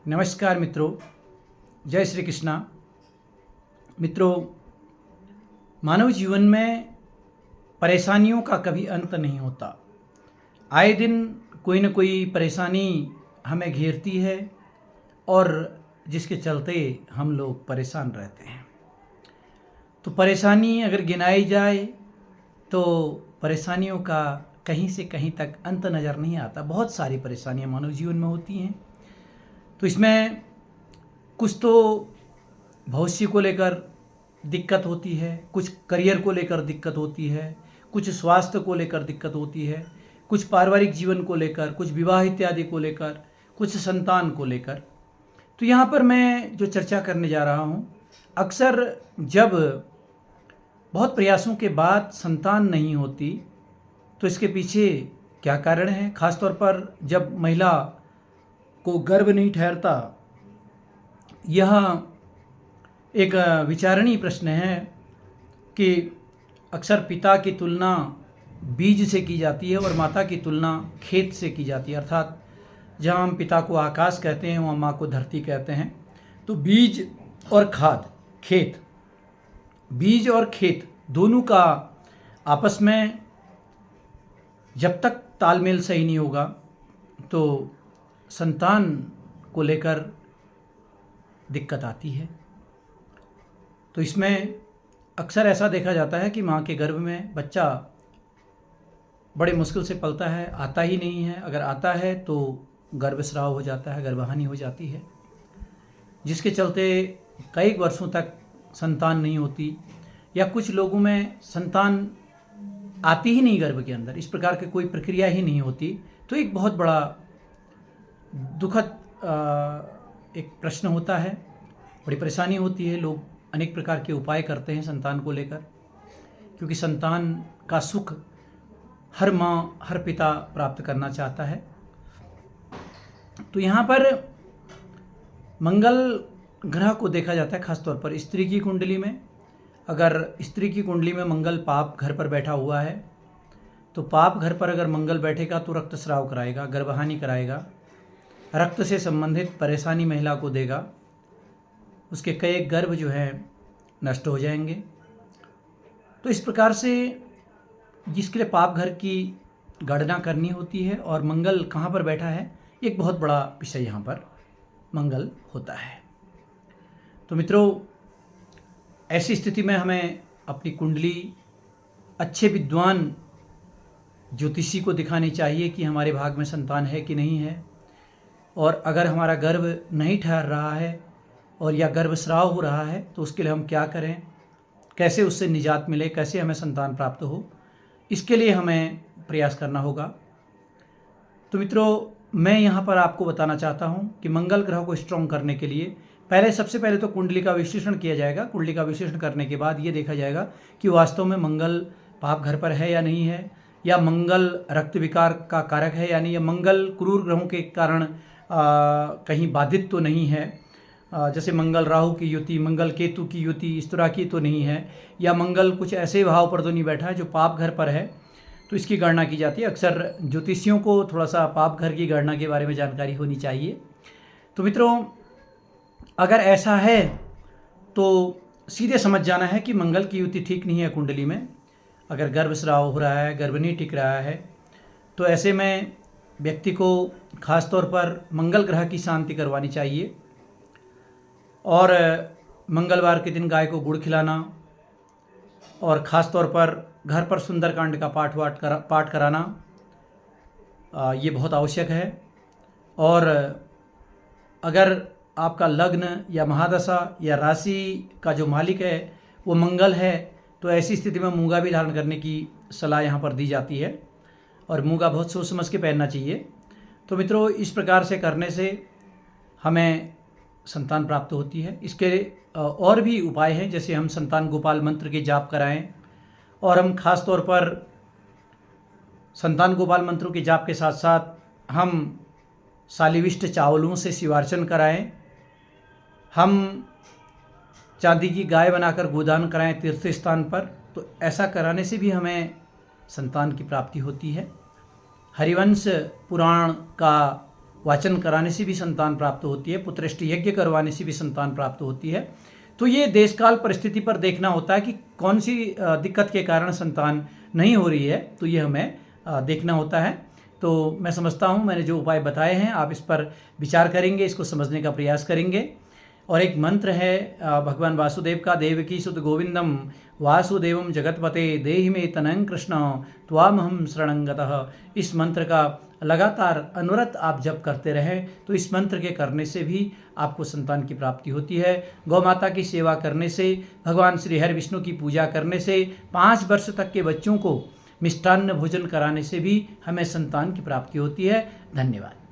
नमस्कार मित्रों, जय श्री कृष्णा। मित्रों, मानव जीवन में परेशानियों का कभी अंत नहीं होता। आए दिन कोई न कोई परेशानी हमें घेरती है और जिसके चलते हम लोग परेशान रहते हैं। तो परेशानी अगर गिनाई जाए तो परेशानियों का कहीं से कहीं तक अंत नज़र नहीं आता। बहुत सारी परेशानियां मानव जीवन में होती हैं। तो इसमें कुछ तो भविष्य को लेकर दिक्कत होती है, कुछ करियर को लेकर दिक्कत होती है, कुछ स्वास्थ्य को लेकर दिक्कत होती है, कुछ पारिवारिक जीवन को लेकर, कुछ विवाह इत्यादि को लेकर, कुछ संतान को लेकर। तो यहाँ पर मैं जो चर्चा करने जा रहा हूँ, अक्सर जब बहुत प्रयासों के बाद संतान नहीं होती तो इसके पीछे क्या कारण है। ख़ासतौर पर जब महिला को गर्भ नहीं ठहरता, यह एक विचारणीय प्रश्न है कि अक्सर पिता की तुलना बीज से की जाती है और माता की तुलना खेत से की जाती है। अर्थात जहाँ हम पिता को आकाश कहते हैं वहाँ माँ को धरती कहते हैं। तो बीज और खाद, खेत, बीज और खेत दोनों का आपस में जब तक तालमेल सही नहीं होगा तो संतान को लेकर दिक्कत आती है। तो इसमें अक्सर ऐसा देखा जाता है कि माँ के गर्भ में बच्चा बड़े मुश्किल से पलता है, आता ही नहीं है। अगर आता है तो गर्भस्राव हो जाता है, गर्भहानि हो जाती है, जिसके चलते कई वर्षों तक संतान नहीं होती, या कुछ लोगों में संतान आती ही नहीं गर्भ के अंदर, इस प्रकार की कोई प्रक्रिया ही नहीं होती। तो एक बहुत बड़ा दुखद एक प्रश्न होता है, बड़ी परेशानी होती है। लोग अनेक प्रकार के उपाय करते हैं संतान को लेकर, क्योंकि संतान का सुख हर माँ, हर पिता प्राप्त करना चाहता है। तो यहाँ पर मंगल ग्रह को देखा जाता है, खासतौर पर स्त्री की कुंडली में। अगर स्त्री की कुंडली में मंगल पाप घर पर बैठा हुआ है तो पाप घर पर अगर मंगल बैठेगा तो रक्तस्राव कराएगा, गर्भहानि कराएगा, रक्त से संबंधित परेशानी महिला को देगा, उसके कई गर्भ जो है नष्ट हो जाएंगे। तो इस प्रकार से जिसके लिए पाप घर की गणना करनी होती है और मंगल कहाँ पर बैठा है, एक बहुत बड़ा विषय यहाँ पर मंगल होता है। तो मित्रों, ऐसी स्थिति में हमें अपनी कुंडली अच्छे विद्वान ज्योतिषी को दिखानी चाहिए कि हमारे भाग में संतान है कि नहीं है, और अगर हमारा गर्भ नहीं ठहर रहा है और या गर्भस्राव हो रहा है तो उसके लिए हम क्या करें, कैसे उससे निजात मिले, कैसे हमें संतान प्राप्त हो, इसके लिए हमें प्रयास करना होगा। तो मित्रों, मैं यहाँ पर आपको बताना चाहता हूँ कि मंगल ग्रह को स्ट्रॉन्ग करने के लिए सबसे पहले तो कुंडली का विश्लेषण किया जाएगा। कुंडली का विश्लेषण करने के बाद ये देखा जाएगा कि वास्तव में मंगल पाप घर पर है या नहीं है, या मंगल रक्त विकार का कारक है, यानी या मंगल क्रूर ग्रहों के कारण कहीं बाधित तो नहीं है, जैसे मंगल राहु की युति, मंगल केतु की युति, इस तरह की तो नहीं है, या मंगल कुछ ऐसे भाव पर तो नहीं बैठा है जो पाप घर पर है। तो इसकी गणना की जाती है। अक्सर ज्योतिषियों को थोड़ा सा पाप घर की गणना के बारे में जानकारी होनी चाहिए। तो मित्रों, अगर ऐसा है तो सीधे समझ जाना है कि मंगल की युति ठीक नहीं है कुंडली में। अगर गर्भस्राव हो रहा है, गर्भ नहीं टिक रहा है, तो ऐसे में व्यक्ति को खास तौर पर मंगल ग्रह की शांति करवानी चाहिए, और मंगलवार के दिन गाय को गुड़ खिलाना, और ख़ास तौर पर घर पर सुंदरकांड का पाठ कराना, ये बहुत आवश्यक है। और अगर आपका लग्न या महादशा या राशि का जो मालिक है वो मंगल है तो ऐसी स्थिति में मूंगा भी धारण करने की सलाह यहाँ पर दी जाती है, और मूंगा बहुत सोच समझ के पहनना चाहिए। तो मित्रों, इस प्रकार से करने से हमें संतान प्राप्त होती है। इसके और भी उपाय हैं, जैसे हम संतान गोपाल मंत्र के जाप कराएं, और हम खास तौर पर संतान गोपाल मंत्रों के जाप के साथ साथ हम शालिविष्ट चावलों से शिवार्चन कराएं, हम चांदी की गाय बनाकर गोदान कराएं तीर्थ स्थान पर। तो ऐसा कराने से भी हमें संतान की प्राप्ति होती है। हरिवंश पुराण का वाचन कराने से भी संतान प्राप्त होती है, पुत्रेष्टि यज्ञ करवाने से भी संतान प्राप्त होती है। तो ये देशकाल परिस्थिति पर देखना होता है कि कौन सी दिक्कत के कारण संतान नहीं हो रही है, तो ये हमें देखना होता है। तो मैं समझता हूँ मैंने जो उपाय बताए हैं आप इस पर विचार करेंगे, इसको समझने का प्रयास करेंगे। और एक मंत्र है भगवान वासुदेव का, देवकी सुत गोविंदम वासुदेवम जगतपते देहि मे तनंग कृष्ण त्वामहम शरणं गतः। इस मंत्र का लगातार अनवरत आप जप करते रहें तो इस मंत्र के करने से भी आपको संतान की प्राप्ति होती है। गौ माता की सेवा करने से, भगवान श्री हरि विष्णु की पूजा करने से, 5 वर्ष तक के बच्चों को मिष्टान्न भोजन कराने से भी हमें संतान की प्राप्ति होती है। धन्यवाद।